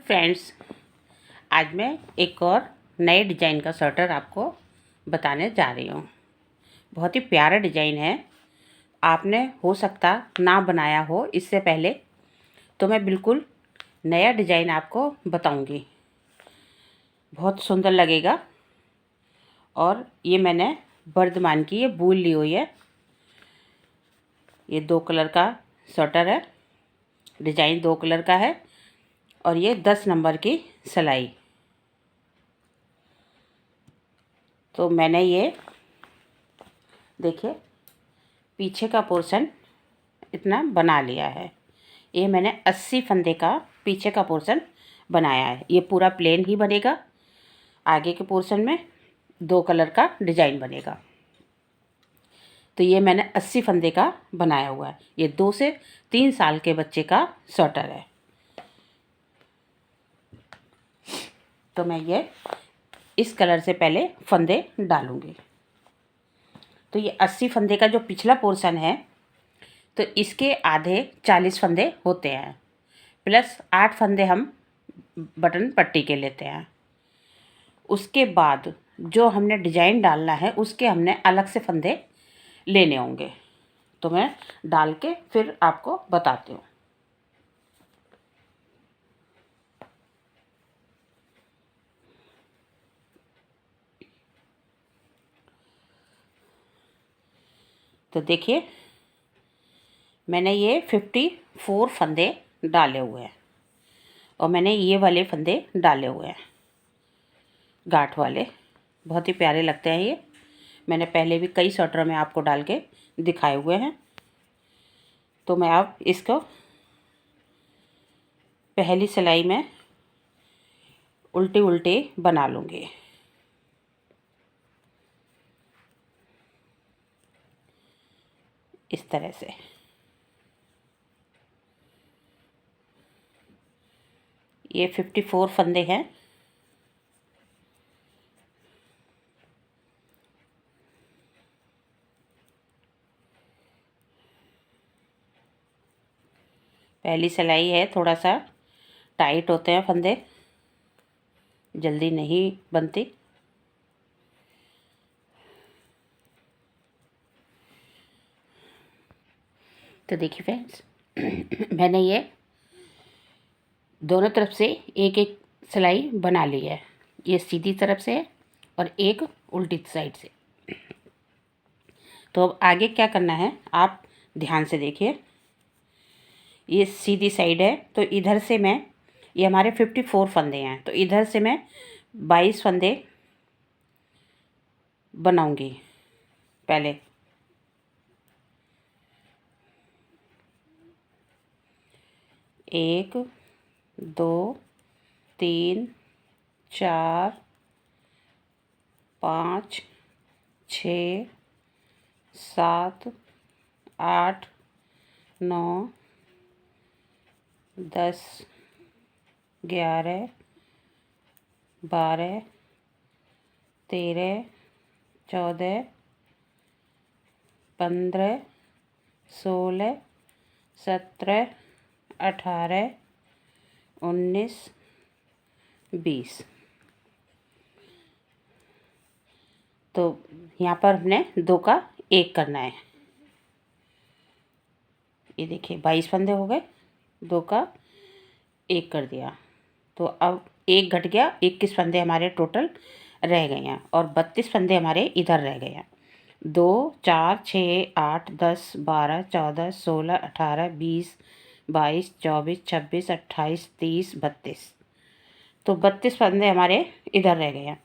Friends, आज मैं एक और नए डिज़ाइन का स्वेटर आपको बताने जा रही हूँ। बहुत ही प्यारा डिज़ाइन है। आपने हो सकता ना बनाया हो इससे पहले, तो मैं बिल्कुल नया डिज़ाइन आपको बताऊँगी। बहुत सुंदर लगेगा। और ये मैंने वर्धमान की ये वूल ली हुई है। ये 2 कलर का स्वेटर है। डिज़ाइन 2 कलर का है और ये 10 नंबर की सिलाई। तो मैंने ये देखिए पीछे का पोर्शन इतना बना लिया है। ये मैंने 80 फंदे का पीछे का पोर्शन बनाया है। ये पूरा प्लेन ही बनेगा। आगे के पोर्शन में 2 कलर का डिज़ाइन बनेगा। तो ये मैंने 80 फंदे का बनाया हुआ है। ये 2 से 3 साल के बच्चे का स्वेटर है। तो मैं ये इस कलर से पहले फंदे डालूँगी। तो ये 80 फंदे का जो पिछला पोर्शन है, तो इसके आधे 40 फंदे होते हैं, प्लस 8 फंदे हम बटन पट्टी के लेते हैं। उसके बाद जो हमने डिज़ाइन डालना है उसके हमने अलग से फंदे लेने होंगे। तो मैं डाल के फिर आपको बताती हूँ। तो देखिए मैंने ये 54 फंदे डाले हुए हैं और मैंने ये वाले फंदे डाले हुए हैं, गांठ वाले। बहुत ही प्यारे लगते हैं ये। मैंने पहले भी कई स्वेटर में आपको डाल के दिखाए हुए हैं। तो मैं अब इसको पहली सिलाई में उल्टे उल्टे बना लूँगी। इस तरह से ये 54 फंदे हैं। पहली सिलाई है, थोड़ा सा टाइट होते हैं फंदे, जल्दी नहीं बनती। तो देखिए फ्रेंड्स, मैंने ये दोनों तरफ से एक एक सिलाई बना ली है। ये सीधी तरफ से है और एक उल्टी साइड से। तो अब आगे क्या करना है आप ध्यान से देखिए। ये सीधी साइड है, तो इधर से मैं, ये हमारे 54 फंदे हैं, तो इधर से मैं 22 फंदे बनाऊंगी पहले। एक, 2, 3, 4, 5, 6, 7, 8, 9, 10, 11, 12, 13, 14, 15, 16, 17, 18, 19, 20। तो यहाँ पर हमने 2 का 1 करना है। ये देखिए 22 फंदे हो गए, 2 का 1 कर दिया। तो अब 1 घट गया, 21 फंदे हमारे टोटल रह गए हैं और 32 फंदे हमारे इधर रह गए हैं। 2, 4, 6, 8, 10, 12, 14, 16, 18, 20, 22, 24, 26, 28, 30, 32। तो 32 फंदे हमारे इधर रह गए हैं।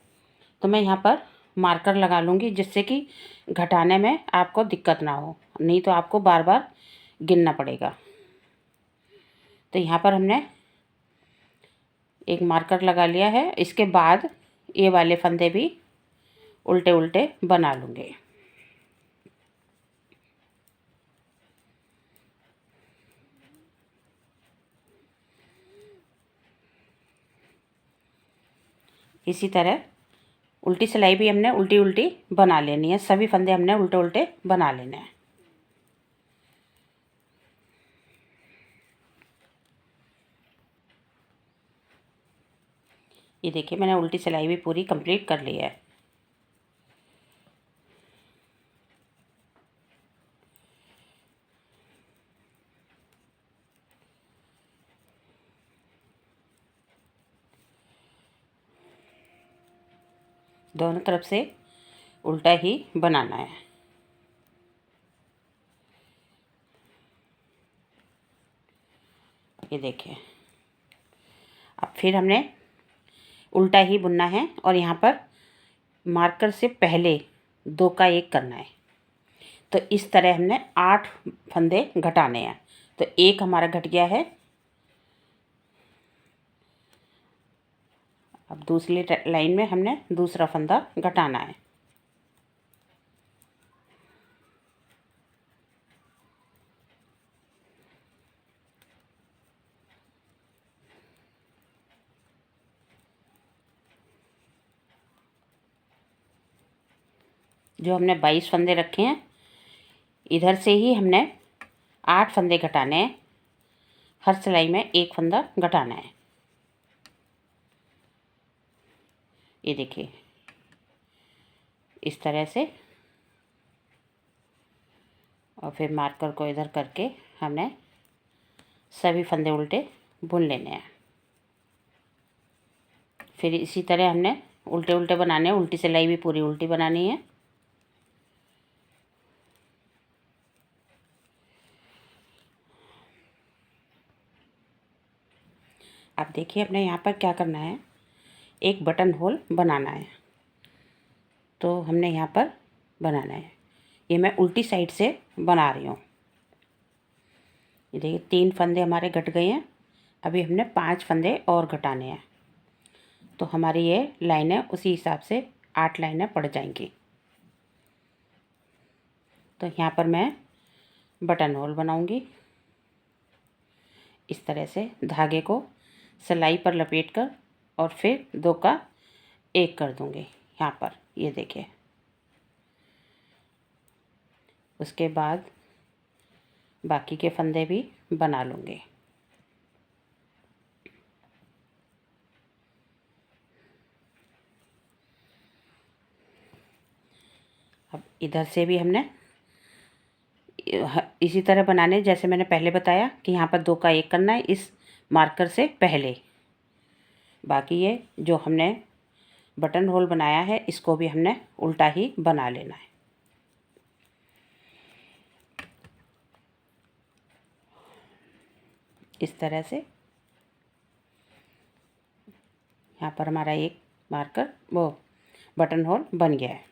तो मैं यहाँ पर मार्कर लगा लूँगी, जिससे कि घटाने में आपको दिक्कत ना हो, नहीं तो आपको बार बार गिनना पड़ेगा। तो यहाँ पर हमने एक मार्कर लगा लिया है। इसके बाद ये वाले फंदे भी उल्टे उल्टे बना लूँगे। इसी तरह उल्टी सिलाई भी हमने उल्टी उल्टी बना लेनी है। सभी फंदे हमने उल्टे उल्टे बना लेने हैं। ये देखिए मैंने उल्टी सिलाई भी पूरी कंप्लीट कर ली है। दोनों तरफ से उल्टा ही बनाना है। ये देखिए अब फिर हमने उल्टा ही बुनना है और यहाँ पर मार्कर से पहले 2 का 1 करना है। तो इस तरह हमने 8 फंदे घटाने हैं। तो एक हमारा घट गया है। अब दूसरी लाइन में हमने दूसरा फंदा घटाना है। जो हमने 22 फंदे रखे हैं, इधर से ही हमने 8 फंदे घटाने हैं। हर सिलाई में 1 फंदा घटाना है। ये देखिए इस तरह से, और फिर मार्कर को इधर करके हमने सभी फंदे उल्टे बुन लेने हैं। फिर इसी तरह हमने उल्टे उल्टे बनाने हैं। उल्टी सिलाई भी पूरी उल्टी बनानी है। अब देखिए अपने यहाँ पर क्या करना है, एक बटन होल बनाना है। तो हमने यहाँ पर बनाना है। ये मैं उल्टी साइड से बना रही हूँ। ये देखिए 3 फंदे हमारे घट गए हैं। अभी हमने 5 फंदे और घटाने हैं। तो हमारी ये लाइनें उसी हिसाब से 8 लाइनें पड़ जाएंगी। तो यहाँ पर मैं बटन होल बनाऊंगी। इस तरह से धागे को सिलाई पर लपेट कर और फिर 2 का 1 कर दूंगी यहाँ पर। ये देखिए उसके बाद बाकी के फंदे भी बना लूँगी। अब इधर से भी हमने इसी तरह बनाने, जैसे मैंने पहले बताया कि यहाँ पर 2 का 1 करना है इस मार्कर से पहले। बाकी ये जो हमने बटन होल बनाया है इसको भी हमने उल्टा ही बना लेना है। इस तरह से यहाँ पर हमारा एक मार्कर वो बटन होल बन गया है।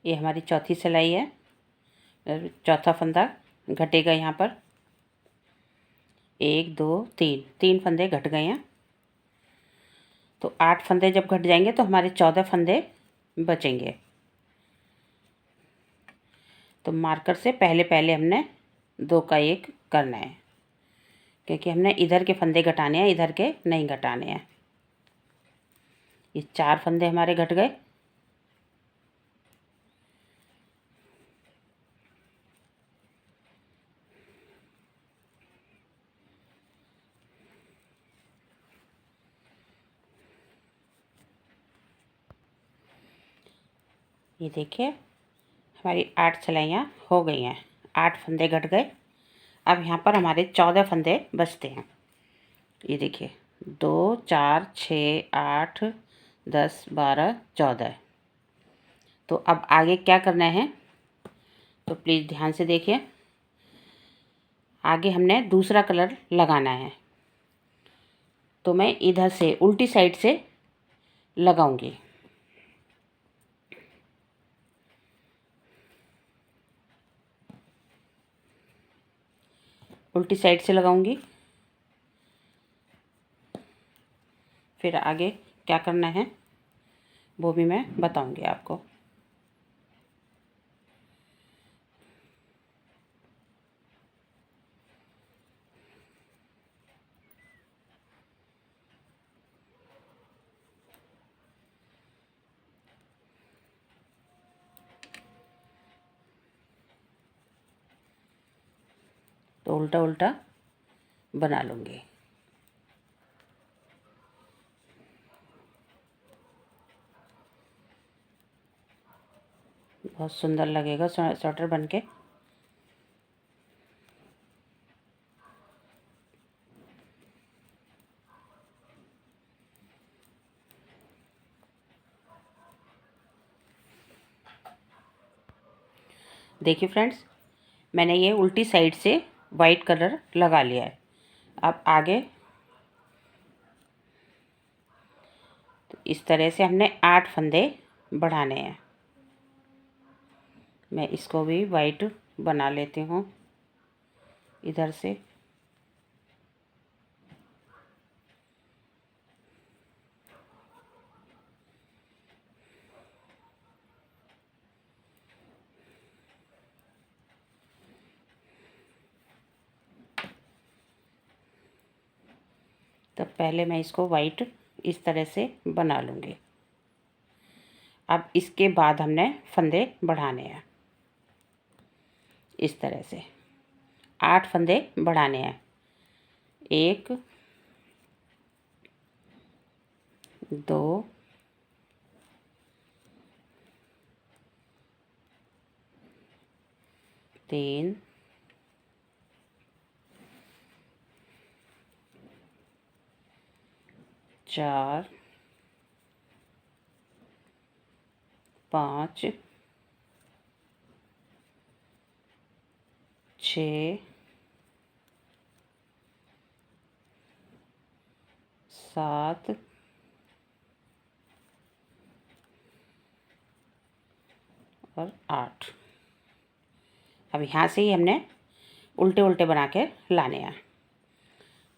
ये हमारी चौथी सिलाई है। चौथा फंदा घटेगा यहाँ पर। 1 2 3 3 फंदे घट गए हैं। तो 8 फंदे जब घट जाएंगे तो हमारे 14 फंदे बचेंगे। तो मार्कर से पहले पहले हमने 2 का 1 करना है, क्योंकि हमने इधर के फंदे घटाने हैं, इधर के नहीं घटाने हैं। ये 4 फंदे हमारे घट गए। ये देखिए हमारी 8 सिलाइयाँ हो गई हैं। 8 फंदे घट गए। अब यहाँ पर हमारे 14 फंदे बचते हैं। ये देखिए 2 4 6 8 10 12 14। तो अब आगे क्या करना है, तो प्लीज़ ध्यान से देखिए। आगे हमने दूसरा कलर लगाना है। तो मैं इधर से उल्टी साइड से लगाऊंगी। उल्टी साइड से लगाऊंगी। फिर आगे क्या करना है वो भी मैं बताऊंगी आपको। तो उल्टा उल्टा बना लूँगी। बहुत सुंदर लगेगा स्वेटर बनके। देखिए फ्रेंड्स, मैंने ये उल्टी साइड से वाइट कलर लगा लिया है। अब आगे तो इस तरह से हमने 8 फंदे बढ़ाने हैं। मैं इसको भी वाइट बना लेती हूँ इधर से। तब पहले मैं इसको वाइट इस तरह से बना लूँगी। अब इसके बाद हमने फंदे बढ़ाने हैं इस तरह से। 8 फंदे बढ़ाने हैं। 1 2 3 4 5 6 7 और 8। अब यहाँ से ही हमने उल्टे उल्टे बना के लाने हैं।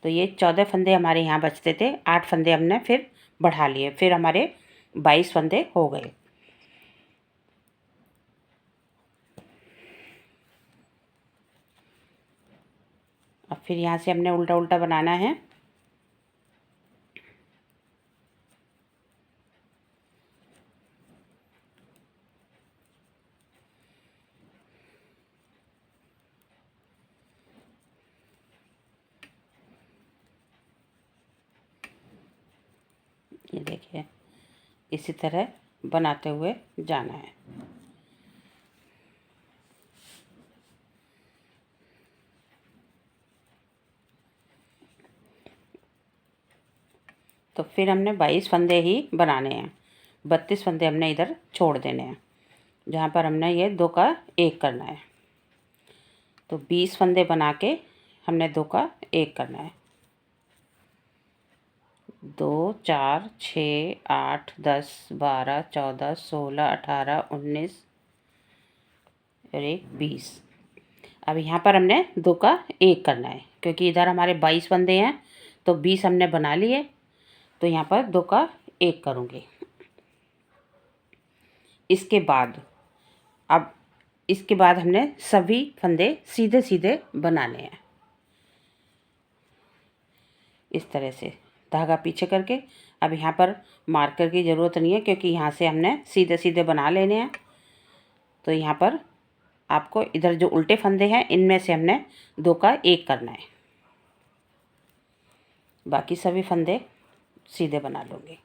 तो ये 14 फंदे हमारे यहाँ बचते थे। 8 फंदे हमने फिर बढ़ा लिए, फिर हमारे 22 फंदे हो गए। अब फिर यहाँ से हमने उल्टा उल्टा बनाना है। ये देखिए, इसी तरह बनाते हुए जाना है। तो फिर हमने 22 फंदे ही बनाने हैं। 32 फंदे हमने इधर छोड़ देने हैं, जहाँ पर हमने ये 2 का 1 करना है। तो 20 फंदे बना के हमने 2 का 1 करना है। 2 4 6 8 10 12 14 16 18 19 और 1 20। अब यहाँ पर हमने 2 का 1 करना है, क्योंकि इधर हमारे 22 फंदे हैं तो 20 हमने बना लिए। तो यहाँ पर 2 का 1 करूँगी। इसके बाद अब इसके बाद हमने सभी फंदे सीधे सीधे बनाने हैं इस तरह से, धागा पीछे करके। अब यहाँ पर मार्कर की ज़रूरत नहीं है, क्योंकि यहाँ से हमने सीधे सीधे बना लेने हैं। तो यहाँ पर आपको इधर जो उल्टे फंदे हैं इनमें से हमने 2 का 1 करना है। बाकी सभी फंदे सीधे बना लूँगी।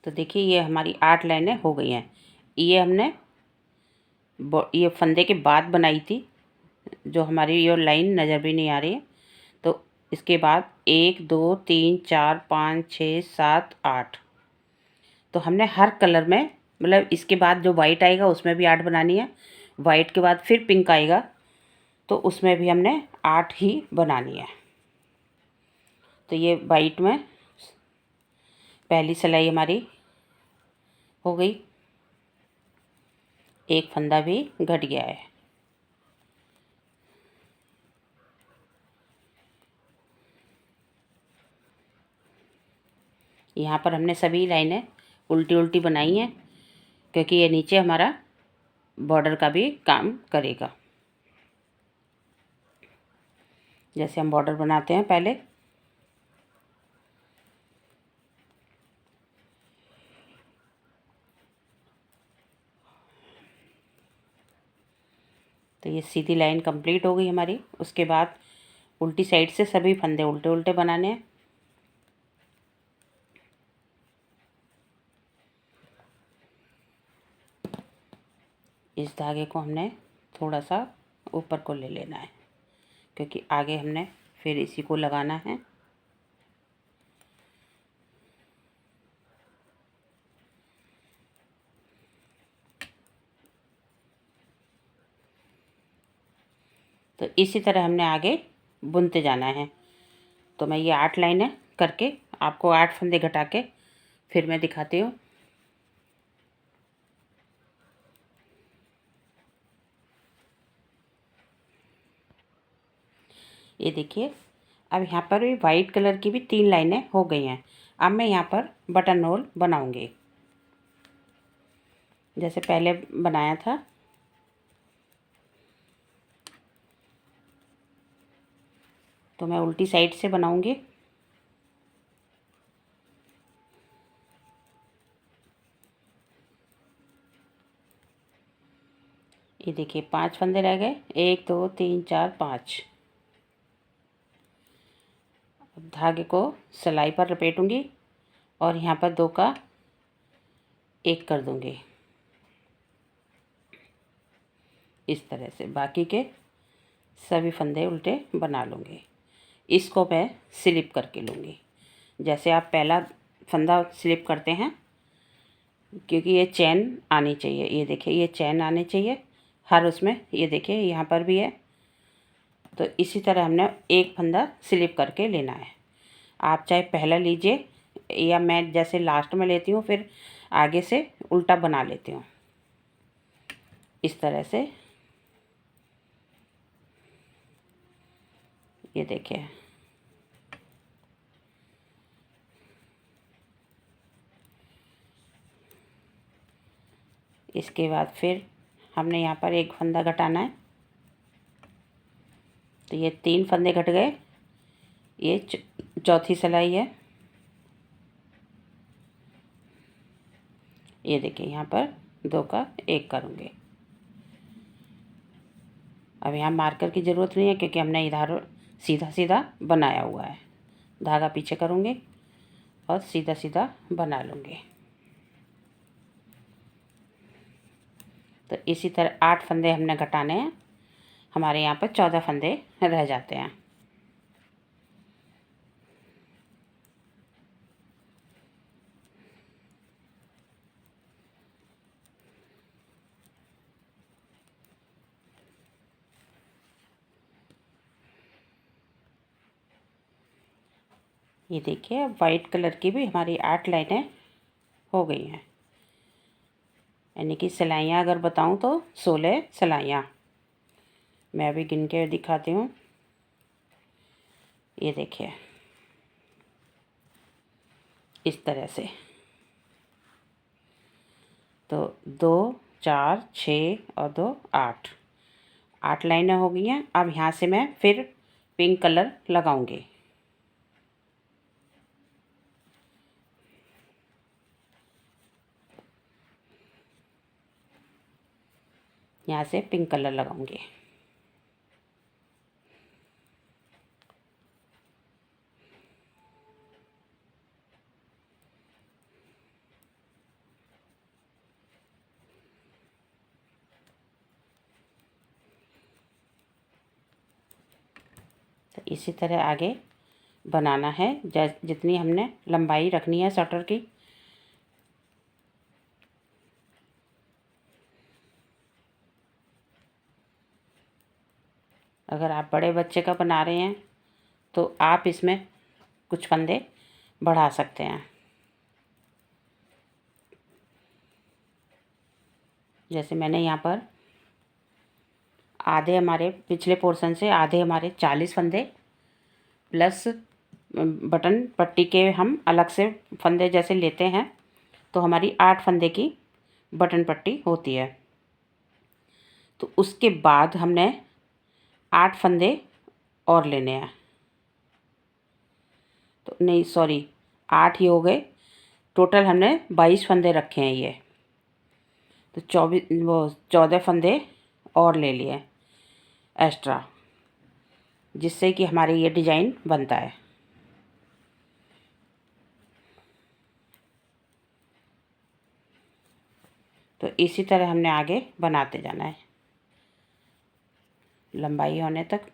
तो देखिए, ये हमारी 8 लाइनें हो गई हैं। ये हमने ये फंदे के बाद बनाई थी, जो हमारी ये लाइन नज़र भी नहीं आ रही है। तो इसके बाद 1 2 3 4 5 6 7 8। तो हमने हर कलर में, मतलब इसके बाद जो वाइट आएगा उसमें भी 8 बनानी है। वाइट के बाद फिर पिंक आएगा तो उसमें भी हमने 8 ही बनानी है। तो ये वाइट में पहली सिलाई हमारी हो गई। एक फंदा भी घट गया है। यहाँ पर हमने सभी लाइनें उल्टी उल्टी बनाई हैं, क्योंकि ये नीचे हमारा बॉर्डर का भी काम करेगा। जैसे हम बॉर्डर बनाते हैं पहले। तो ये सीधी लाइन कंप्लीट हो गई हमारी। उसके बाद उल्टी साइड से सभी फंदे उल्टे उल्टे बनाने हैं। इस धागे को हमने थोड़ा सा ऊपर को ले लेना है, क्योंकि आगे हमने फिर इसी को लगाना है। तो इसी तरह हमने आगे बुनते जाना है। तो मैं ये 8 लाइनें करके आपको 8 फंदे घटा के फिर मैं दिखाती हूँ। ये देखिए, अब यहाँ पर भी वाइट कलर की भी 3 लाइनें हो गई हैं। अब मैं यहाँ पर बटन होल बनाऊंगी जैसे पहले बनाया था। तो मैं उल्टी साइड से बनाऊंगी। ये देखिए 5 फंदे रह गए, 1 2 3 4 5। अब धागे को सिलाई पर लपेटूंगी और यहाँ पर 2 का 1 कर दूंगी। इस तरह से बाकी के सभी फंदे उल्टे बना लूँगी। इसको मैं स्लिप करके लूँगी, जैसे आप पहला फंदा स्लिप करते हैं, क्योंकि ये चैन आनी चाहिए। ये देखिए, ये चैन आनी चाहिए हर उसमें। ये देखिए यहाँ पर भी है। तो इसी तरह हमने एक फंदा स्लिप करके लेना है। आप चाहे पहला लीजिए, या मैं जैसे लास्ट में लेती हूँ फिर आगे से उल्टा बना लेती हूँ। इस तरह से ये देखिए। इसके बाद फिर हमने यहाँ पर एक फंदा घटाना है। तो ये 3 फंदे घट गए। ये चौथी सिलाई है। ये देखिए यहाँ पर 2 का 1 करूँगी। अब यहाँ मार्कर की ज़रूरत नहीं है, क्योंकि हमने इधर सीधा सीधा बनाया हुआ है। धागा पीछे करूँगी और सीधा सीधा बना लूँगी। तो इसी तरह 8 फंदे हमने घटाने हैं। हमारे यहाँ पर 14 फंदे रह जाते हैं। ये देखिए, वाइट कलर की भी हमारी 8 लाइनें हो गई हैं। यानी कि सिलाइयाँ अगर बताऊँ तो 16 सिलाइयाँ। मैं अभी गिन के दिखाती हूँ। ये देखिए इस तरह से। तो 2 4 6 और 2 8, 8 लाइनें हो गई हैं। अब यहाँ से मैं फिर पिंक कलर लगाऊंगी। यहाँ से पिंक कलर लगाऊंगी। तो इसी तरह आगे बनाना है, जितनी हमने लंबाई रखनी है स्वेटर की। अगर आप बड़े बच्चे का बना रहे हैं तो आप इसमें कुछ फंदे बढ़ा सकते हैं। जैसे मैंने यहाँ पर आधे हमारे पिछले पोर्शन से आधे हमारे 40 फंदे प्लस बटन पट्टी के हम अलग से फंदे जैसे लेते हैं, तो हमारी 8 फंदे की बटन पट्टी होती है। तो उसके बाद हमने 8 फंदे और लेने हैं। तो नहीं सॉरी, 8 ही हो गए। टोटल हमने 22 फंदे रखे हैं ये, तो 14 फंदे और ले लिए एक्स्ट्रा, जिससे कि हमारे ये डिज़ाइन बनता है। तो इसी तरह हमने आगे बनाते जाना है लंबाई होने तक।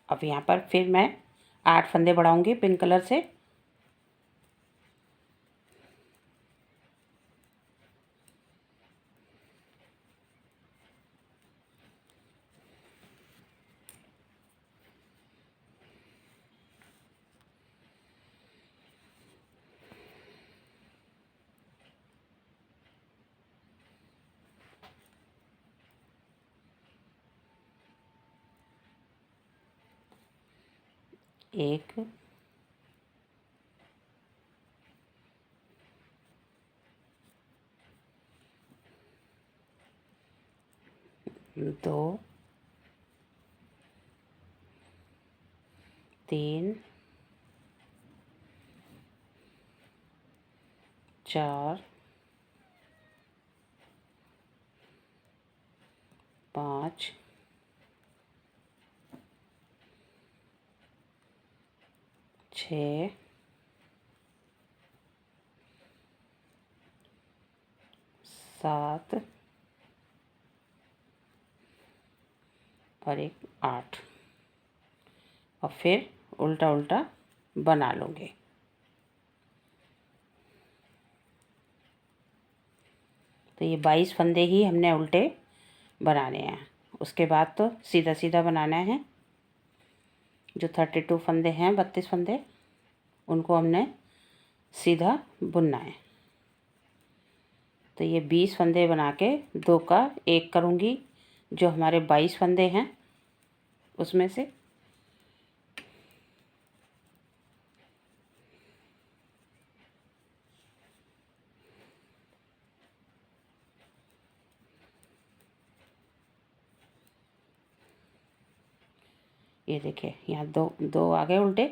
अब यहाँ पर फिर मैं 8 फंदे बढ़ाऊंगी पिंक कलर से। एक, दो, तीन, चार, 5, 6, 7 और एक 8, और फिर उल्टा उल्टा बना लूँगी। तो ये 22 फंदे ही हमने उल्टे बनाने हैं, उसके बाद तो सीधा सीधा बनाना है। जो 32 फंदे हैं, 32 फंदे, उनको हमने सीधा बुनना है। तो ये 20 फंदे बना के 2 का 1 करूँगी, जो हमारे 22 फंदे हैं उसमें से। ये देखिए यहाँ दो दो आ गए उल्टे,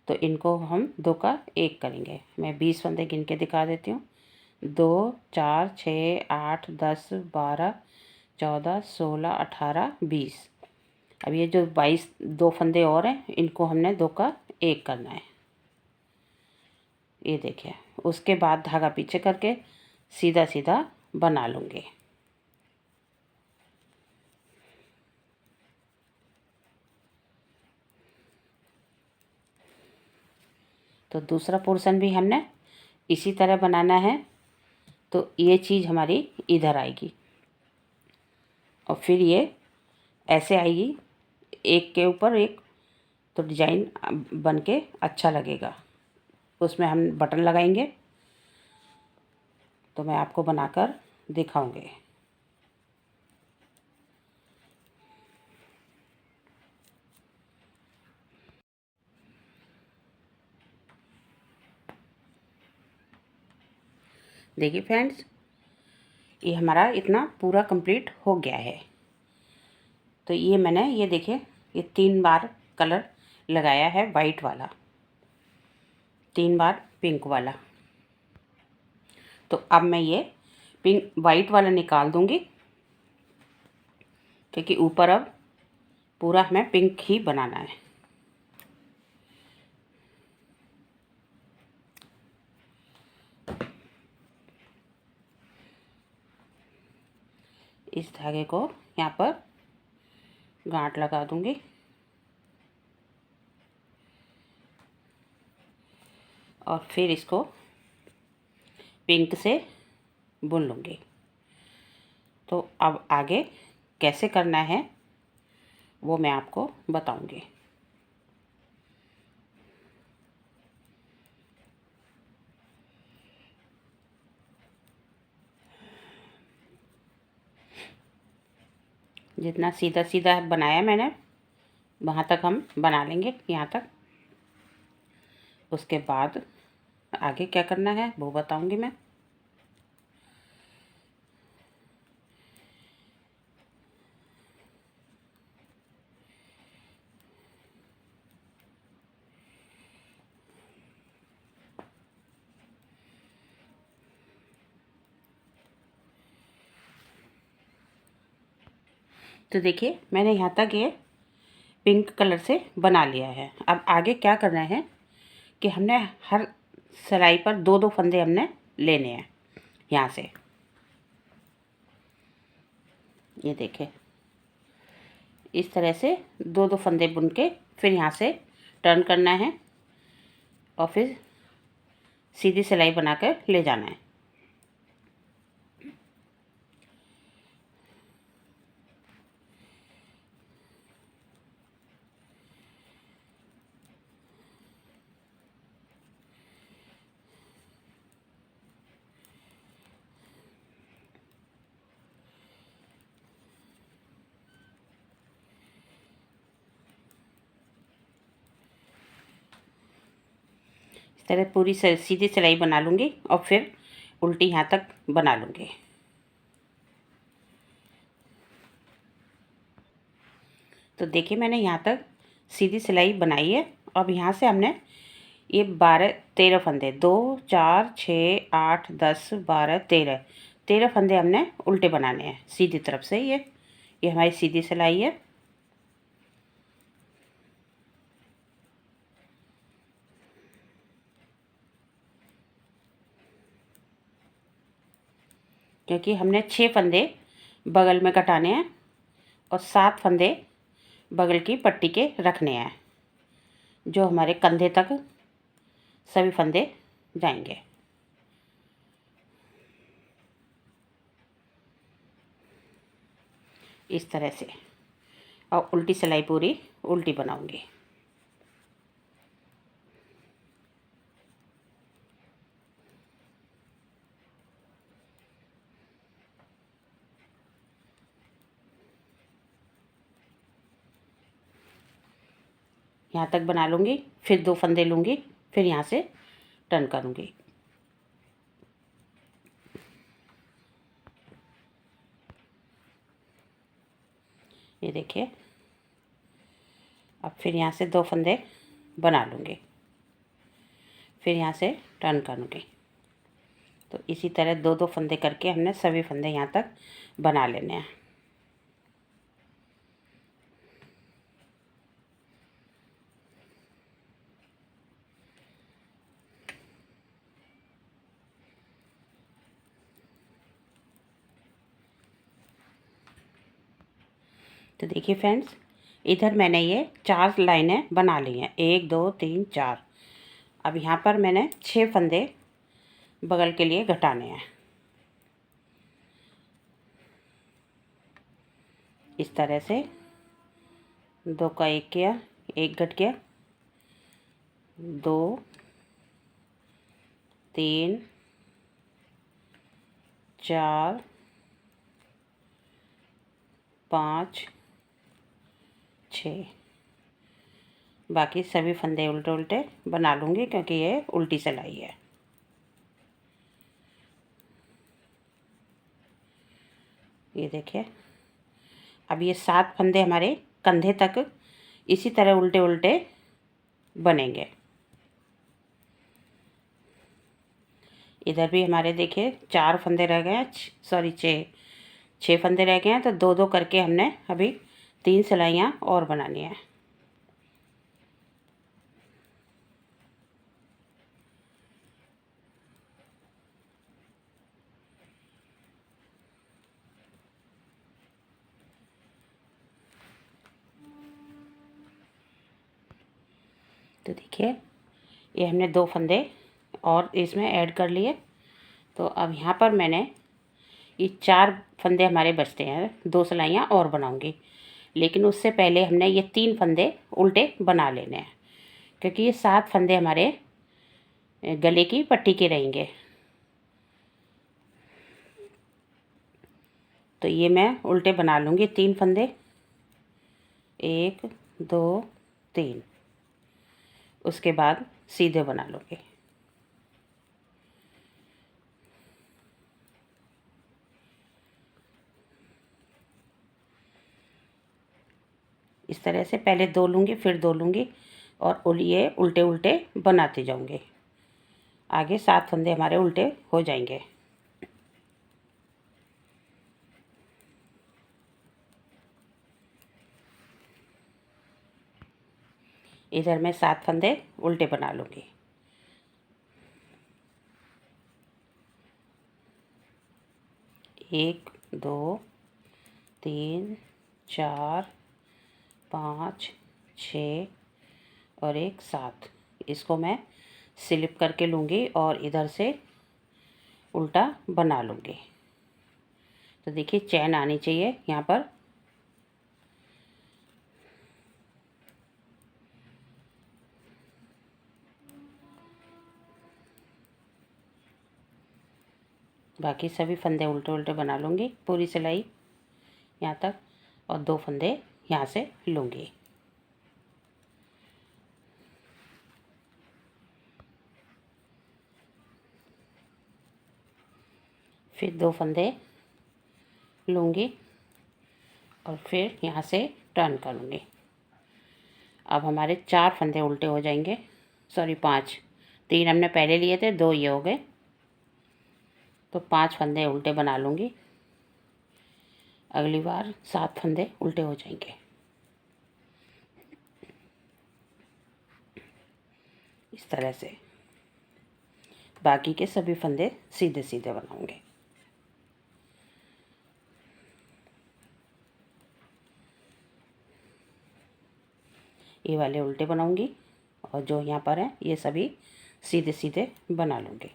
तो इनको हम 2 का 1 करेंगे। मैं 20 फंदे गिन के दिखा देती हूँ। 2, 4, 6, 8, 10, 12, 14, 16, 18, 20। अब ये जो 22 2 फंदे और हैं, इनको हमने 2 का 1 करना है। ये देखिए, उसके बाद धागा पीछे करके सीधा सीधा बना लूँगी। तो दूसरा पोर्शन भी हमने इसी तरह बनाना है। तो ये चीज़ हमारी इधर आएगी, और फिर ये ऐसे आएगी, एक के ऊपर एक, तो डिजाइन बन के अच्छा लगेगा। उसमें हम बटन लगाएंगे, तो मैं आपको बनाकर दिखाऊंगी। देखिए फ्रेंड्स, ये हमारा इतना पूरा कंप्लीट हो गया है। तो ये मैंने, ये देखिए, ये 3 बार कलर लगाया है, वाइट वाला, 3 बार पिंक वाला। तो अब मैं ये पिंक वाइट वाला निकाल दूंगी, क्योंकि ऊपर अब पूरा हमें पिंक ही बनाना है। इस धागे को यहाँ पर गांठ लगा दूंगी, और फिर इसको पिंक से बुन लूँगी। तो अब आगे कैसे करना है वो मैं आपको बताऊंगी। जितना सीधा सीधा बनाया मैंने वहाँ तक हम बना लेंगे, यहाँ तक। उसके बाद आगे क्या करना है वो बताऊंगी मैं। तो देखिए मैंने यहाँ तक ये पिंक कलर से बना लिया है। अब आगे क्या करना है कि हमने हर सिलाई पर दो दो फंदे हमने लेने हैं यहाँ से। ये देखिए इस तरह से दो दो फंदे बुन के फिर यहाँ से टर्न करना है और फिर सीधी सिलाई बनाकर ले जाना है। इस तरह पूरी सीधी सिलाई बना लूँगी और फिर उल्टी यहाँ तक बना लूँगी। तो देखिए मैंने यहाँ तक सीधी सिलाई बनाई है। अब यहाँ से हमने ये 12-13 फंदे 2 4 6 8 10 12 13 फंदे हमने उल्टे बनाने हैं सीधी तरफ से। ये हमारी सीधी सिलाई है। क्योंकि हमने 6 फंदे बगल में कटाने हैं और 7 फंदे बगल की पट्टी के रखने हैं, जो हमारे कंधे तक सभी फंदे जाएंगे। इस तरह से और उल्टी सिलाई पूरी उल्टी बनाऊंगी। यहाँ तक बना लूँगी, फिर 2 फंदे लूँगी, फिर यहाँ से टर्न करूँगी। ये देखिए अब फिर यहाँ से 2 फंदे बना लूँगी, फिर यहाँ से टर्न करूँगी। तो इसी तरह 2-2 फंदे करके हमने सभी फंदे यहाँ तक बना लेने हैं। तो देखिए फ्रेंड्स, इधर मैंने ये 4 लाइनें बना ली हैं, 1 2 3 4। अब यहाँ पर मैंने 6 फंदे बगल के लिए घटाने हैं। इस तरह से 2 का 1 किया, 1 घट गया, 2 3 4 5 6। बाकी सभी फंदे उल्टे उल्टे बना लूँगी क्योंकि ये उल्टी सिलाई है। ये देखिए अब ये 7 फंदे हमारे कंधे तक इसी तरह उल्टे उल्टे बनेंगे। इधर भी हमारे देखिए 4 फंदे रह गए हैं, सॉरी 6 फंदे रह गए हैं। तो 2-2 करके हमने अभी 3 सिलाइयाँ और बनानी है। तो देखिए ये हमने 2 फंदे और इसमें ऐड कर लिए। तो अब यहाँ पर मैंने ये 4 फंदे हमारे बचते हैं, 2 सिलाइयाँ और बनाऊंगी, लेकिन उससे पहले हमने ये 3 फंदे उल्टे बना लेने हैं, क्योंकि ये 7 फंदे हमारे गले की पट्टी के रहेंगे। तो ये मैं उल्टे बना लूँगी 3 फंदे, 1 2 3, उसके बाद सीधे बना लूँगी। इस तरह से पहले 2 लूँगी, फिर 2 लूँगी, और ये उल्टे उल्टे बनाते जाऊँगी। आगे 7 फंदे हमारे उल्टे हो जाएंगे। इधर मैं 7 फंदे उल्टे बना लूँगी। एक, 2 3 4 5 6 और एक 7। इसको मैं स्लिप करके लूँगी और इधर से उल्टा बना लूँगी। तो देखिए चैन आनी चाहिए यहाँ पर। बाकी सभी फंदे उल्टे उल्टे बना लूँगी पूरी सिलाई यहाँ तक, और 2 फंदे यहाँ से लूँगी। फिर 2 फंदे लूँगी और फिर यहाँ से टर्न करूँगी। अब हमारे 4 फंदे उल्टे हो जाएंगे, सॉरी 5, 3 हमने पहले लिए थे, 2 ये हो गए, तो 5 फंदे उल्टे बना लूँगी। अगली बार 7 फंदे उल्टे हो जाएंगे। इस तरह से बाकी के सभी फंदे सीधे सीधे बनाऊंगे। ये वाले उल्टे बनाऊंगी और जो यहाँ पर है ये सभी सीधे सीधे बना लूँगी।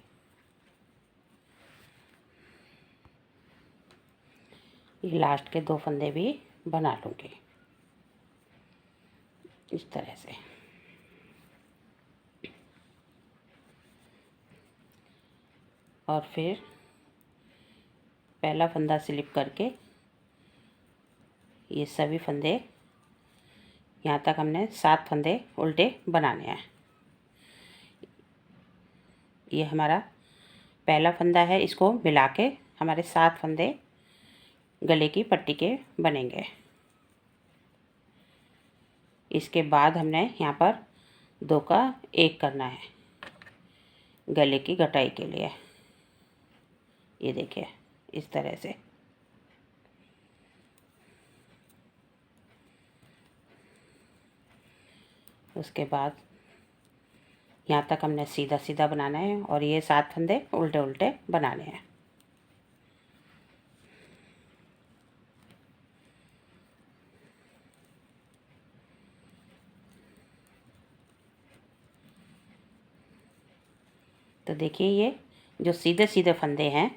ये लास्ट के 2 फंदे भी बना लूँगी इस तरह से। और फिर पहला फंदा स्लिप करके ये सभी फंदे यहाँ तक हमने 7 फंदे उल्टे बनाने हैं। ये हमारा पहला फंदा है, इसको मिला के हमारे 7 फंदे गले की पट्टी के बनेंगे। इसके बाद हमने यहाँ पर 2 का 1 करना है गले की घटाई के लिए। ये देखिए इस तरह से। उसके बाद यहाँ तक हमने सीधा सीधा बनाना है और ये 7 फंदे उल्टे उल्टे बनाने हैं। तो देखिए ये जो सीधे सीधे फंदे हैं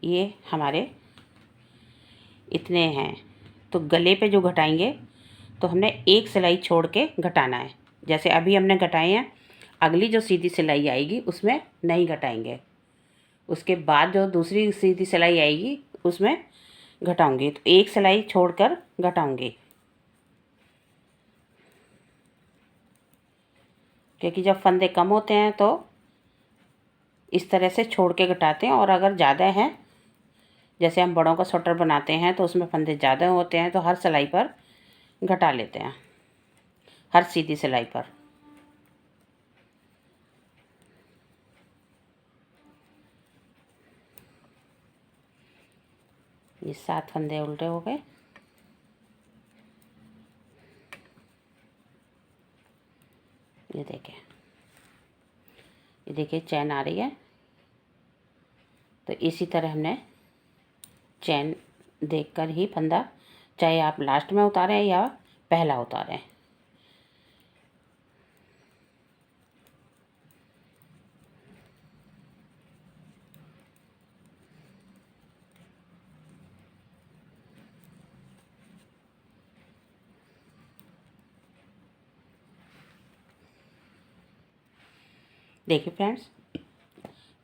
ये हमारे इतने हैं, तो गले पे जो घटाएंगे तो हमने एक सिलाई छोड़ के घटाना है। जैसे अभी हमने घटाए हैं, अगली जो सीधी सिलाई आएगी उसमें नहीं घटाएंगे, उसके बाद जो दूसरी सीधी सिलाई आएगी उसमें घटाऊंगी, तो एक सिलाई छोड़कर घटाऊंगी। क्योंकि जब फंदे कम होते हैं तो इस तरह से छोड़ के घटाते हैं, और अगर ज़्यादा हैं, जैसे हम बड़ों का स्वेटर बनाते हैं तो उसमें फंदे ज़्यादा होते हैं, तो हर सिलाई पर घटा लेते हैं, हर सीधी सिलाई पर। ये 7 फंदे उल्टे हो गए। ये देखिए चैन आ रही है। तो इसी तरह हमने चैन देखकर ही फंदा, चाहे आप लास्ट में उतारें या पहला उतारें। देखिए फ्रेंड्स,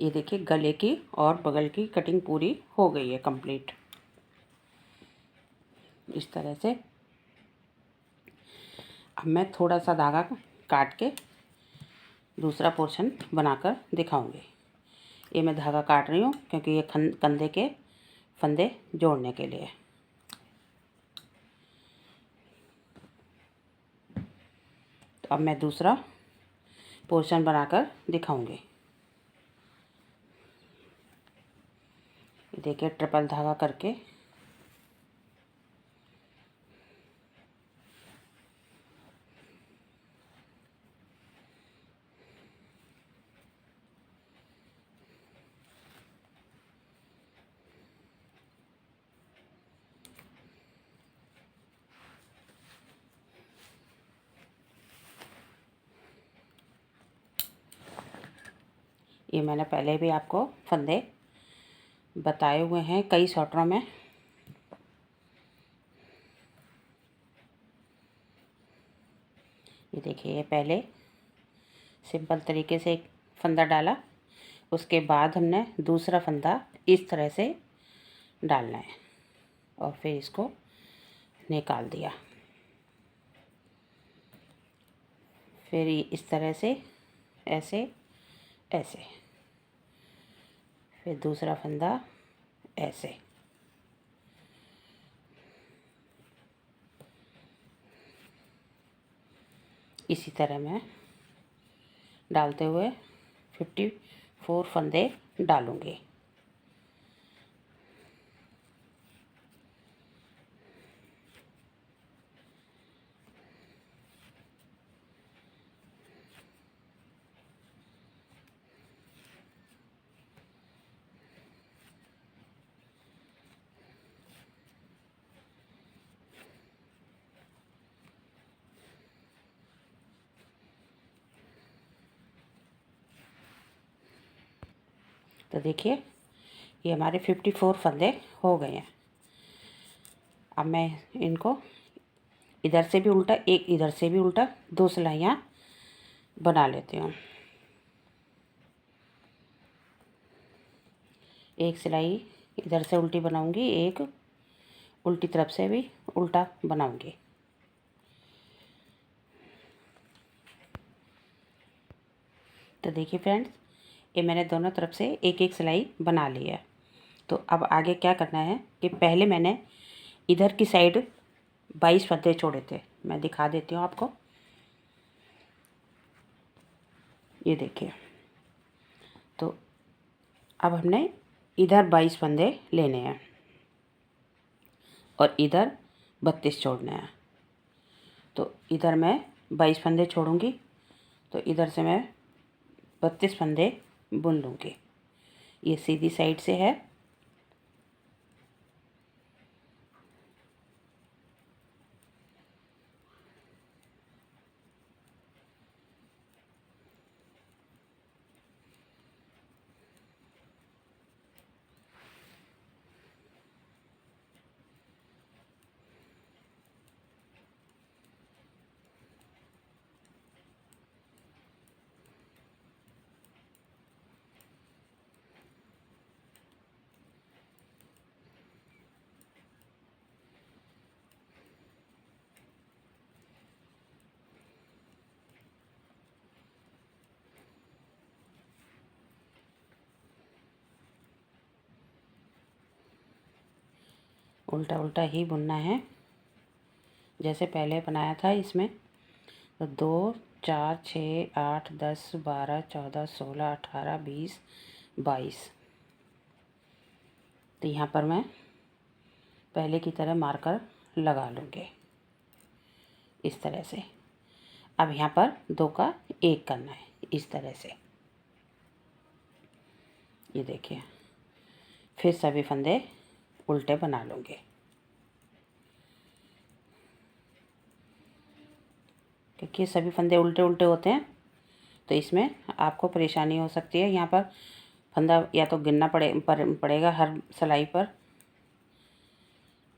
ये देखिए गले की और बगल की कटिंग पूरी हो गई है कंप्लीट। इस तरह से अब मैं थोड़ा सा धागा काट के दूसरा पोर्शन बनाकर दिखाऊंगी। ये मैं धागा काट रही हूँ क्योंकि ये कंधे के फंदे जोड़ने के लिए। तो अब मैं दूसरा पोर्शन बनाकर दिखाऊंगी। देखिए ट्रिपल धागा करके ये मैंने पहले भी आपको फंदे बताए हुए हैं कई शॉर्टरों में। ये देखिए, ये पहले सिंपल तरीके से एक फंदा डाला, उसके बाद हमने दूसरा फंदा इस तरह से डालना है और फिर इसको निकाल दिया। फिर इस तरह से ऐसे ऐसे, फिर दूसरा फंदा ऐसे। इसी तरह मैं डालते हुए 54 फंदे डालूंगी। तो देखिए, ये हमारे 54 फंदे हो गए हैं। अब मैं इनको इधर से भी उल्टा, एक इधर से भी उल्टा, 2 सिलाइयाँ बना लेती हूँ। एक सिलाई इधर से उल्टी बनाऊंगी, एक उल्टी तरफ से भी उल्टा बनाऊंगी। तो देखिए फ्रेंड्स, ये मैंने दोनों तरफ से एक एक सिलाई बना ली है। तो अब आगे क्या करना है कि पहले मैंने इधर की साइड 22 फंदे छोड़े थे, मैं दिखा देती हूँ आपको। ये देखिए, तो अब हमने इधर 22 फंदे लेने हैं और इधर 32 छोड़ने हैं। तो इधर मैं 22 फंदे छोड़ूंगी, तो इधर से मैं 32 फंदे बुन लूँगी। ये सीधी साइड से है। उल्टा उल्टा ही बुनना है जैसे पहले बनाया था इसमें। तो 2 4 6 8 10 12 14 16 18 20 22। तो यहाँ पर मैं पहले की तरह मार्कर लगा लूँगी इस तरह से। अब यहाँ पर 2 का 1 करना है इस तरह से। ये देखिए, फिर सभी फंदे उल्टे बना लूँगी क्योंकि सभी फंदे उल्टे उल्टे होते हैं, तो इसमें आपको परेशानी हो सकती है। यहाँ पर फंदा या तो गिनना पड़ेगा हर सिलाई पर,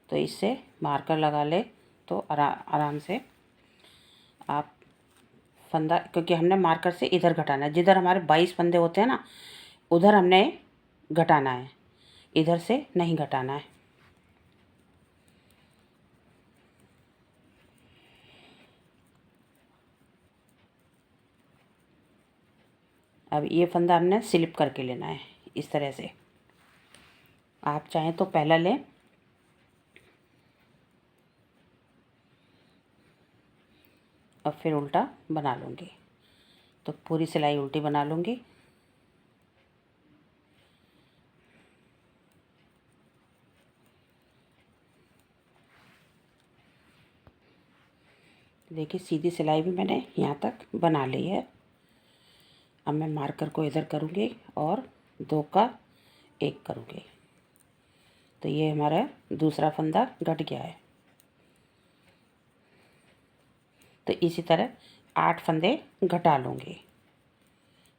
तो इससे मार्कर लगा ले तो आराम से आप फंदा, क्योंकि हमने मार्कर से इधर घटाना है, जिधर हमारे 22 फंदे होते हैं ना उधर हमने घटाना है, इधर से नहीं घटाना है। अब ये फंदा हमने स्लिप करके लेना है इस तरह से। आप चाहें तो पहला लें, और फिर उल्टा बना लूँगी। तो पूरी सिलाई उल्टी बना लूँगी। देखिए सीधी सिलाई भी मैंने यहाँ तक बना ली है। अब मैं मार्कर को इधर करूँगी और 2 का 1 करूँगी। तो ये हमारा दूसरा फंदा घट गया है। तो इसी तरह 8 फंदे घटा लूँगी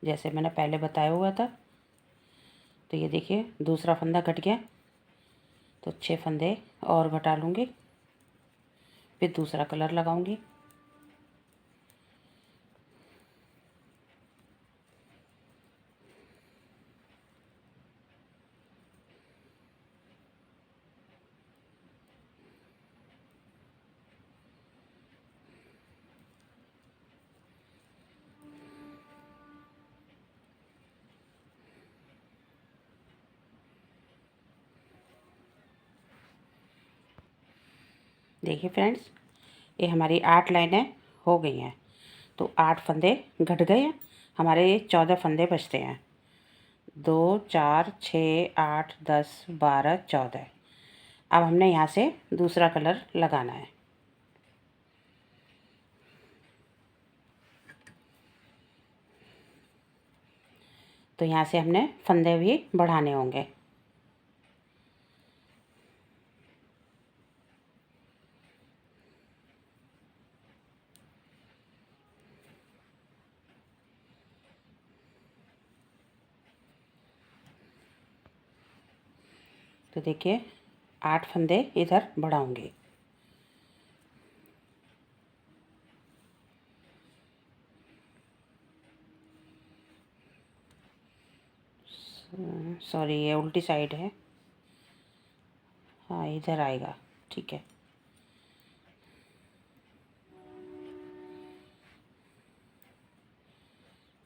जैसे मैंने पहले बताया हुआ था। तो ये देखिए दूसरा फंदा घट गया, तो 6 फंदे और घटा लूँगी, फिर दूसरा कलर लगाऊँगी। देखिए फ्रेंड्स, ये हमारी 8 लाइनें हो गई हैं। तो 8 फंदे घट गए हैं, हमारे 14 फंदे बचते हैं। 2 4 6 8 10 12 14। अब हमने यहाँ से दूसरा कलर लगाना है। तो यहाँ से हमने फंदे भी बढ़ाने होंगे। तो देखिए 8 फंदे इधर बढ़ाऊंगी। सॉरी ये उल्टी साइड है, हाँ इधर आएगा, ठीक है।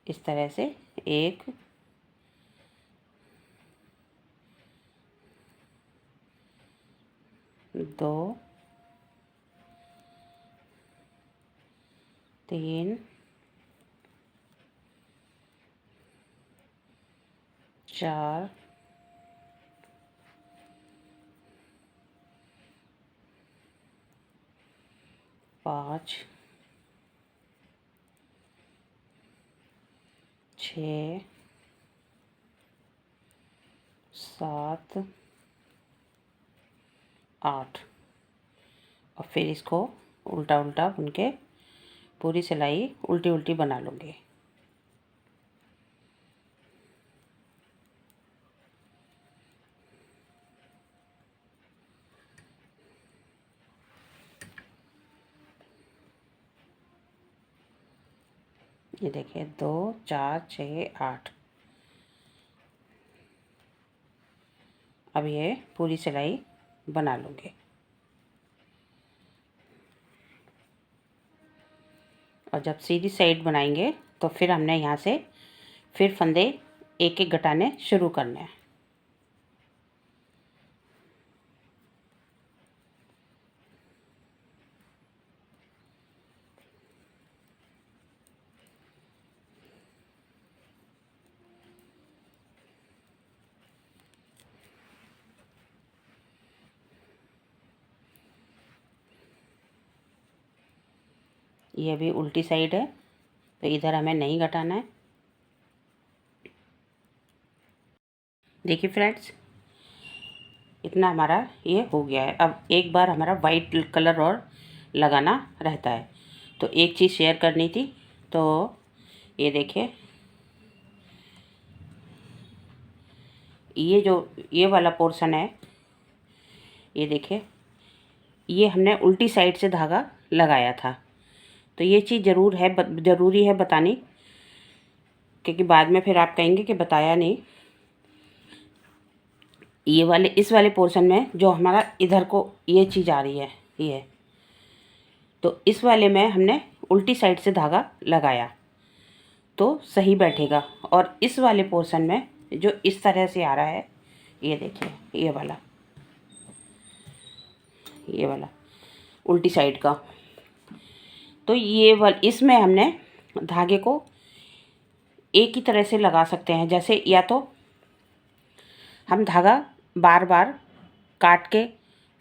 इस तरह से 1 2 3 4 5 6 7 8। और फिर इसको उल्टा उल्टा बुन के पूरी सिलाई उल्टी उल्टी बना लूँगी। ये देखिए 2 4 6 8। अब ये पूरी सिलाई बना लूँगी। और जब सीधी साइड बनाएंगे तो फिर हमने यहाँ से फिर फंदे एक एक घटाने शुरू करने हैं। ये भी उल्टी साइड है, तो इधर हमें नहीं घटाना है। देखिए फ्रेंड्स, इतना हमारा ये हो गया है। अब एक बार हमारा वाइट कलर और लगाना रहता है। तो एक चीज़ शेयर करनी थी, तो ये देखिए ये जो ये वाला पोर्शन है, ये देखिए ये हमने उल्टी साइड से धागा लगाया था। तो ये चीज़ ज़रूरी है बतानी, क्योंकि बाद में फिर आप कहेंगे कि बताया नहीं। इस वाले पोर्शन में जो हमारा इधर को ये चीज़ आ रही है, ये, तो इस वाले में हमने उल्टी साइड से धागा लगाया तो सही बैठेगा। और इस वाले पोर्शन में जो इस तरह से आ रहा है, ये देखिए, ये वाला उल्टी साइड का, तो इसमें हमने धागे को एक ही तरह से लगा सकते हैं। जैसे या तो हम धागा बार बार काट के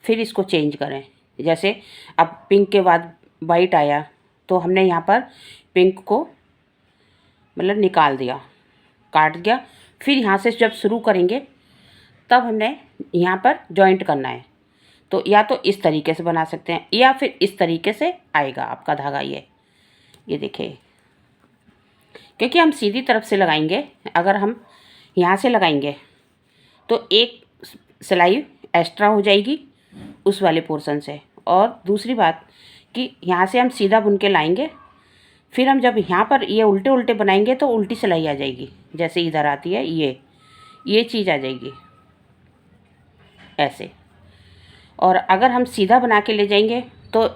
फिर इसको चेंज करें, जैसे अब पिंक के बाद वाइट आया तो हमने यहाँ पर पिंक को मतलब निकाल दिया, काट दिया, फिर यहाँ से जब शुरू करेंगे तब हमने यहाँ पर जॉइंट करना है। तो या तो इस तरीके से बना सकते हैं या फिर इस तरीके से आएगा आपका धागा। ये देखिए, क्योंकि हम सीधी तरफ से लगाएंगे, अगर हम यहाँ से लगाएंगे तो एक सिलाई एक्स्ट्रा हो जाएगी उस वाले पोर्शन से। और दूसरी बात कि यहाँ से हम सीधा बुन के लाएंगे, फिर हम जब यहाँ पर ये उल्टे उल्टे बनाएंगे तो उल्टी सिलाई आ जाएगी, जैसे इधर आती है ये चीज़ आ जाएगी ऐसे। और अगर हम सीधा बना के ले जाएंगे तो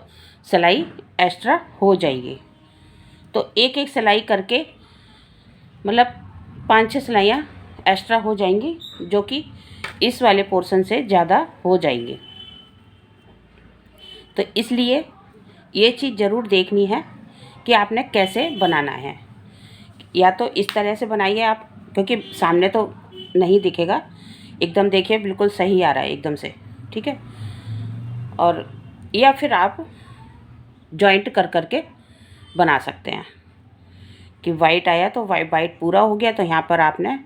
सिलाई एक्स्ट्रा हो जाएगी। तो एक एक सिलाई करके मतलब 5-6 सिलाइयाँ एक्स्ट्रा हो जाएंगी, जो कि इस वाले पोर्शन से ज़्यादा हो जाएंगी। तो इसलिए ये चीज़ ज़रूर देखनी है कि आपने कैसे बनाना है। या तो इस तरह से बनाइए आप, क्योंकि सामने तो नहीं दिखेगा, एकदम देखिए बिल्कुल सही आ रहा है एकदम से, ठीक है। और या फिर आप जॉइंट कर करके बना सकते हैं कि वाइट आया तो वाइट पूरा हो गया तो यहाँ पर आपने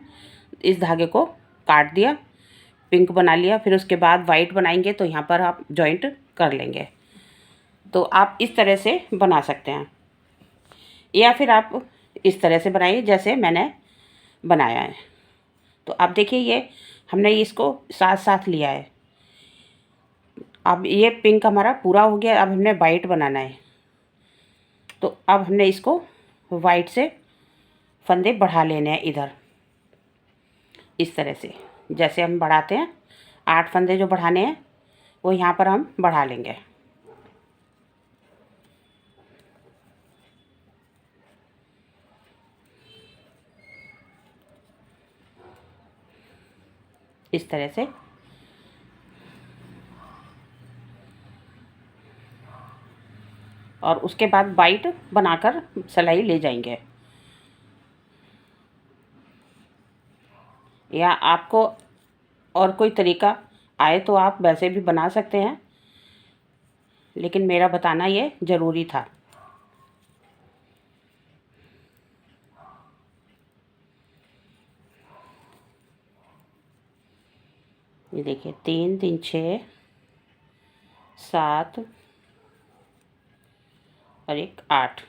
इस धागे को काट दिया, पिंक बना लिया, फिर उसके बाद वाइट बनाएंगे तो यहाँ पर आप जॉइंट कर लेंगे। तो आप इस तरह से बना सकते हैं, या फिर आप इस तरह से बनाइए जैसे मैंने बनाया है। तो आप देखिए, ये हमने इसको साथ साथ लिया है। अब ये पिंक हमारा पूरा हो गया, अब हमने वाइट बनाना है। तो अब हमने इसको वाइट से फंदे बढ़ा लेने हैं इधर, इस तरह से जैसे हम बढ़ाते हैं। 8 फंदे जो बढ़ाने हैं वो यहाँ पर हम बढ़ा लेंगे। इस तरह से और उसके बाद वाइट बनाकर सिलाई ले जाएंगे। या आपको और कोई तरीका आए तो आप वैसे भी बना सकते हैं, लेकिन मेरा बताना ये ज़रूरी था। ये देखिए, 3 3 6 7 और 1 8।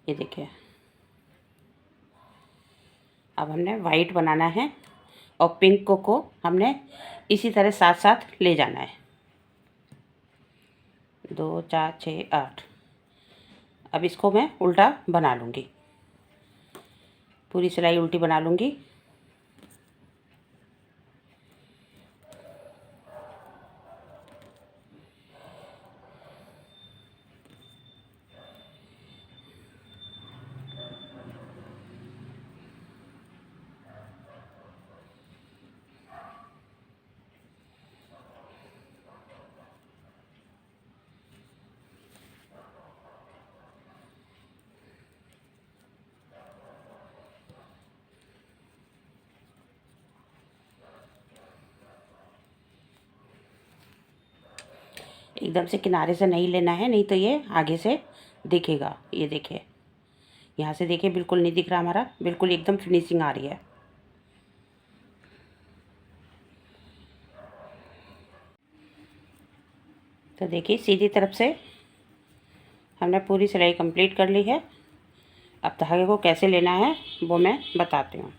ये देखिए, अब हमने वाइट बनाना है और पिंक को हमने इसी तरह साथ साथ ले जाना है। 2 4 6 8। अब इसको मैं उल्टा बना लूँगी, पूरी सिलाई उल्टी बना लूँगी। एकदम से किनारे से नहीं लेना है, नहीं तो ये आगे से दिखेगा। ये देखिए, यहाँ से देखिए बिल्कुल नहीं दिख रहा हमारा, बिल्कुल एकदम फिनिशिंग आ रही है। तो देखिए, सीधी तरफ से हमने पूरी सिलाई कंप्लीट कर ली है। अब धागे को कैसे लेना है वो मैं बताती हूँ।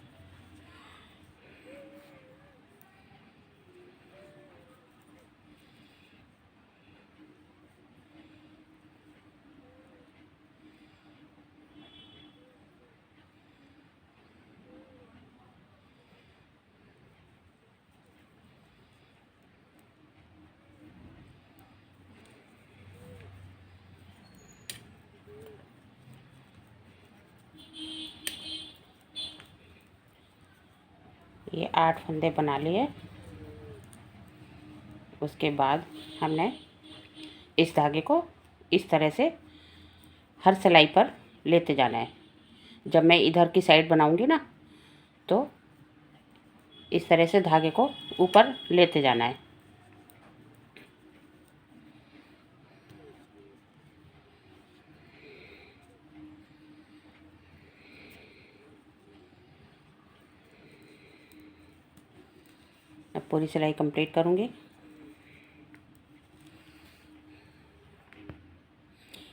ये 8 फंदे बना लिए। उसके बाद हमने इस धागे को इस तरह से हर सिलाई पर लेते जाना है। जब मैं इधर की साइड बनाऊंगी ना तो इस तरह से धागे को ऊपर लेते जाना है। अब पूरी सिलाई कंप्लीट करूंगी।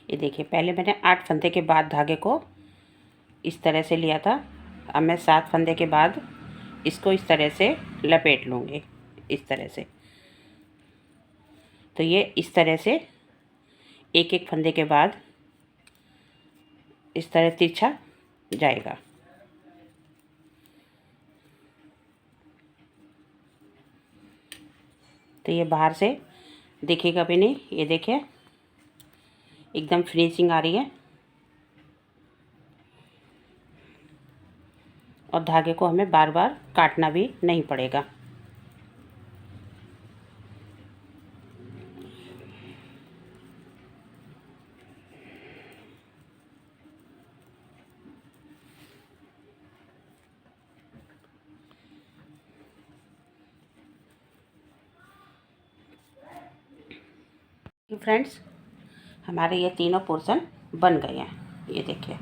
ये देखिए, पहले मैंने 8 फंदे के बाद धागे को इस तरह से लिया था। अब मैं 7 फंदे के बाद इसको इस तरह से लपेट लूँगी, इस तरह से। तो ये इस तरह से एक एक फंदे के बाद इस तरह तिरछा जाएगा। तो ये बाहर से दिखेगा भी नहीं। ये देखिए, एकदम फिनिशिंग आ रही है। और धागे को हमें बार बार काटना भी नहीं पड़ेगा। फ्रेंड्स, हमारे ये तीनों पोर्शन बन गए हैं। ये देखिए,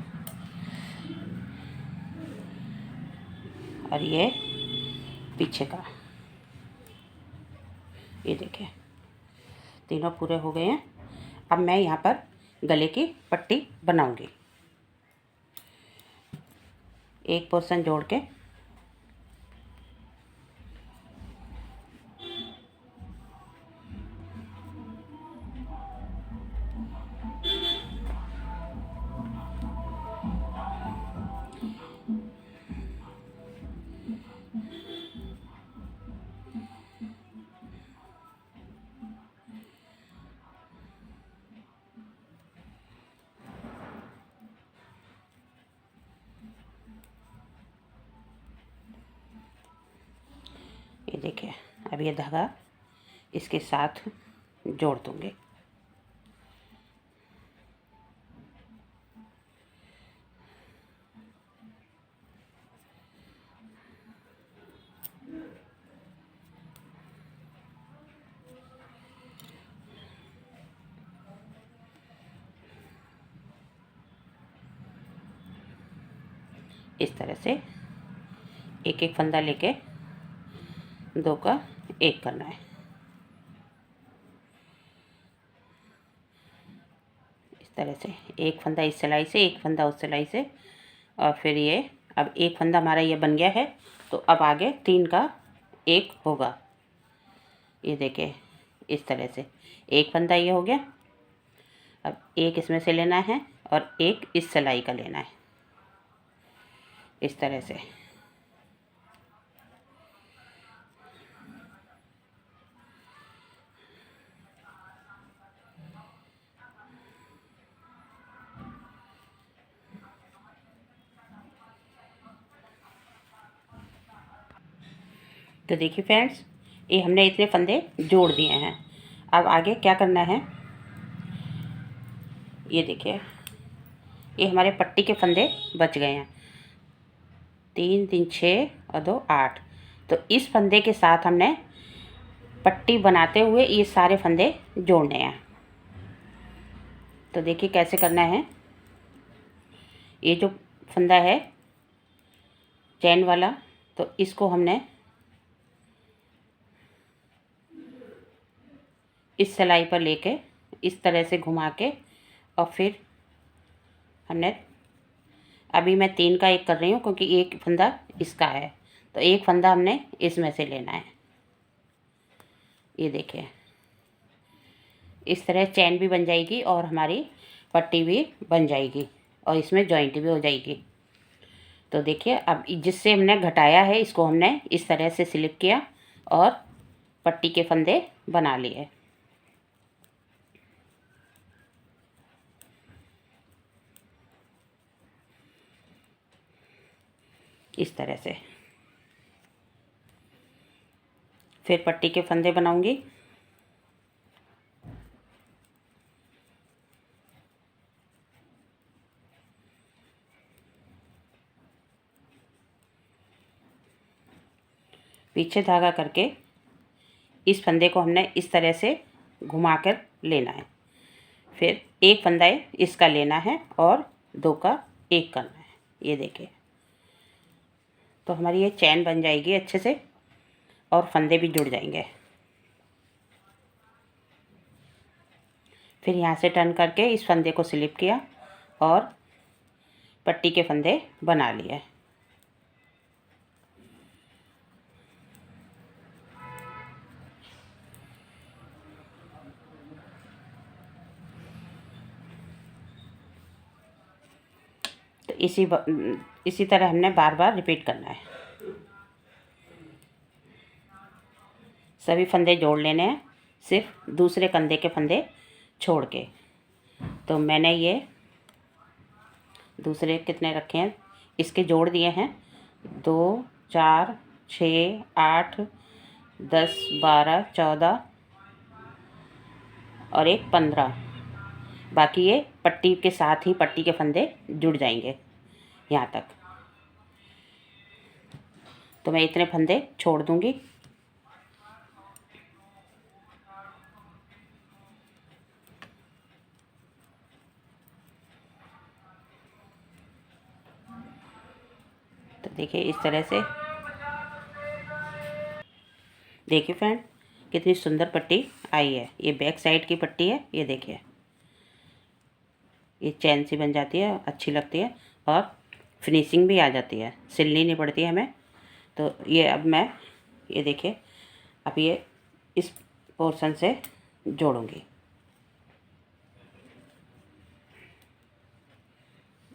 और ये पीछे का, ये देखिए, तीनों पूरे हो गए हैं। अब मैं यहाँ पर गले की पट्टी बनाऊंगी। एक पोर्शन जोड़ के ये देखिए, अब ये धागा इसके साथ जोड़ दूंगी। इस तरह से एक एक फंदा लेके 2 का 1 करना है। इस तरह से एक फंदा इस सिलाई से, एक फंदा उस सिलाई से, और फिर ये अब एक फंदा हमारा ये बन गया है। तो अब आगे 3 का 1 होगा। ये देखिए, इस तरह से एक फंदा ये हो गया। अब एक इसमें से लेना है और एक इस सिलाई का लेना है, इस तरह से। तो देखिए फ्रेंड्स, ये हमने इतने फंदे जोड़ दिए हैं। अब आगे क्या करना है, ये देखिए, ये हमारे पट्टी के फंदे बच गए हैं। 3 3 6 और 2 8। तो इस फंदे के साथ हमने पट्टी बनाते हुए ये सारे फंदे जोड़ने हैं। तो देखिए कैसे करना है। ये जो फंदा है चैन वाला, तो इसको हमने इस सिलाई पर लेके इस तरह से घुमा के, और फिर हमने, अभी मैं 3 का 1 कर रही हूँ क्योंकि एक फंदा इसका है। तो एक फंदा हमने इसमें से लेना है। ये देखिए, इस तरह चैन भी बन जाएगी और हमारी पट्टी भी बन जाएगी और इसमें जॉइंट भी हो जाएगी। तो देखिए, अब जिससे हमने घटाया है इसको हमने इस तरह से स्लिप किया और पट्टी के फंदे बना लिए। इस तरह से फिर पट्टी के फंदे बनाऊंगी। पीछे धागा करके इस फंदे को हमने इस तरह से घुमाकर लेना है। फिर एक फंदा इसका लेना है और 2 का एक करना है। ये देखिए, तो हमारी ये चैन बन जाएगी अच्छे से और फंदे भी जुड़ जाएंगे। फिर यहाँ से टर्न करके इस फंदे को स्लिप किया और पट्टी के फंदे बना लिए। तो इसी तरह हमने बार बार रिपीट करना है। सभी फंदे जोड़ लेने हैं, सिर्फ दूसरे कंधे के फंदे छोड़ के। तो मैंने ये दूसरे कितने रखे हैं, इसके जोड़ दिए हैं 2 4 6 8 10 12 14 और एक 15। बाकी ये पट्टी के साथ ही पट्टी के फंदे जुड़ जाएंगे यहाँ तक। तो मैं इतने फंदे छोड़ दूँगी। तो देखिए इस तरह से, देखिए फ्रेंड कितनी सुंदर पट्टी आई है। ये बैक साइड की पट्टी है, ये देखिए ये चैन सी बन जाती है, अच्छी लगती है और फिनिशिंग भी आ जाती है, सिलनी नहीं पड़ती है हमें। तो ये अब मैं ये देखिए अब ये इस पोर्शन से जोड़ूंगी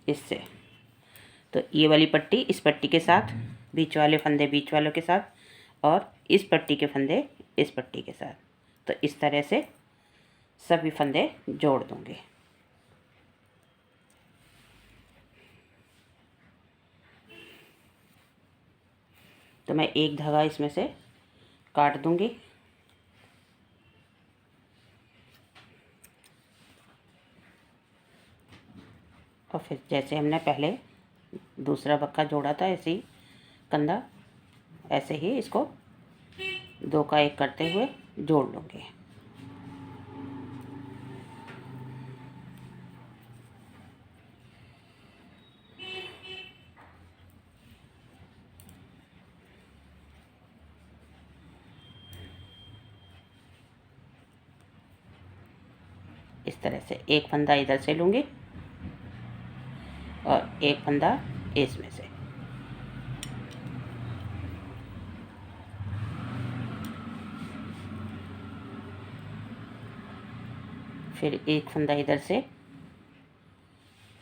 इससे। तो ये वाली पट्टी इस पट्टी के साथ, बीच वाले फंदे बीच वालों के साथ और इस पट्टी के फंदे इस पट्टी के साथ। तो इस तरह से सभी फंदे जोड़ दूंगी। तो मैं एक धागा इसमें से काट दूंगी और फिर जैसे हमने पहले दूसरा बक्का जोड़ा था ऐसे ही कंधा, ऐसे ही इसको 2 का एक करते हुए जोड़ लूँगी। इस तरह से एक फंदा इधर से लूँगी और एक फंदा इसमें से। फिर एक फंदा इधर से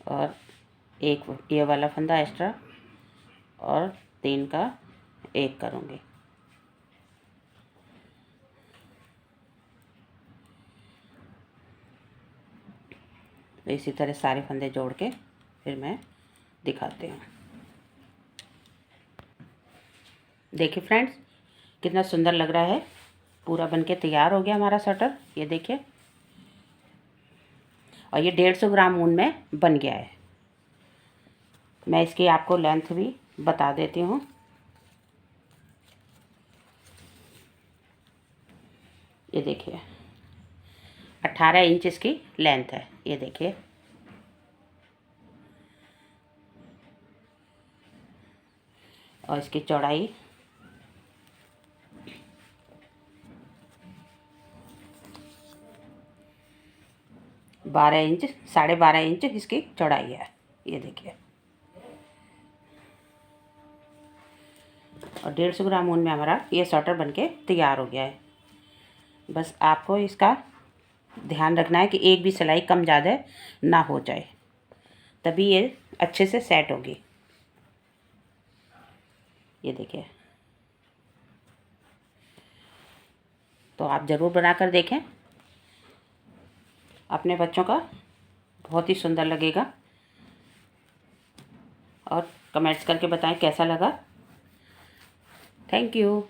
और एक ये वाला फंदा एक्स्ट्रा और 3 का एक करूँगी। तो इसी तरह सारे फंदे जोड़ के फिर मैं दिखाती हूँ। देखिए फ्रेंड्स कितना सुंदर लग रहा है, पूरा बनके तैयार हो गया हमारा स्वेटर। ये देखिए, और ये 150 ग्राम ऊन में बन गया है। मैं इसकी आपको लेंथ भी बता देती हूँ। ये देखिए 18 इंच इसकी लेंथ है। ये देखिए और इसकी चौड़ाई 12 इंच, 12.5 इंच इसकी चौड़ाई है। ये देखिए, और 150 ग्राम ऊन में हमारा ये स्वेटर बनके तैयार हो गया है। बस आपको इसका ध्यान रखना है कि एक भी सिलाई कम ज़्यादा ना हो जाए, तभी ये अच्छे से सेट होगी। ये देखिए, तो आप ज़रूर बना कर देखें, अपने बच्चों का बहुत ही सुंदर लगेगा और कमेंट्स करके बताएं कैसा लगा। Thank you.